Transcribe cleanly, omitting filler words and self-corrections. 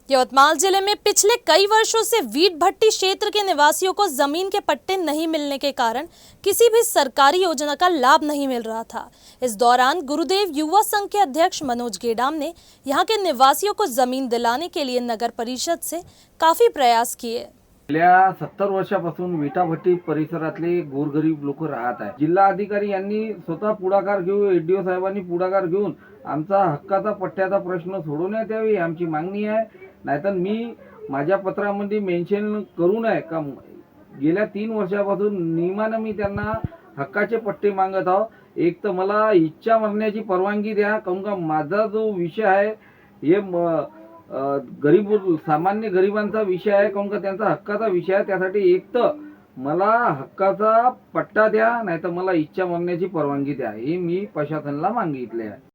यवतमाल जिले में पिछले कई वर्षों से वीट भट्टी क्षेत्र के निवासियों को जमीन के पट्टे नहीं मिलने के कारण किसी भी सरकारी योजना का लाभ नहीं मिल रहा था। इस दौरान गुरुदेव युवा संघ के अध्यक्ष मनोज गेडाम ने यहां के निवासियों को जमीन दिलाने के लिए नगर परिषद से काफी प्रयास किए। गेल्या 70 वर्षापासून विटाभट्टी परिसरातले गोरगरीब लोक राहत आहे। जिल्हा अधिकारी यांनी स्वतः पुढाकार घेऊन एडीओ साहेबांनी पुढाकार घेऊन आमचा हक्काचा पट्ट्याचा प्रश्न सोडवण्यात यावी आमची मागणी आहे। नाहीतर मी माझ्या पत्रामध्ये मेन्शन करू नये का गेल्या 3 वर्षापासून नियमाने मी त्यांना हक्काचे पट्टे मागत आहो। एक तर मला इच्छा मरण्याची परवानगी द्या, काऊन का माझा जो विषय आहे हे गरीब सामान्य गरिबांचा विषय आहे, काऊन का त्यांचा हक्काचा विषय आहे। त्यासाठी एक तर मला हक्काचा पट्टा द्या, नाहीतर मला इच्छा मरण्याची परवानगी द्या, हे मी प्रशासनाला मागितले आहे।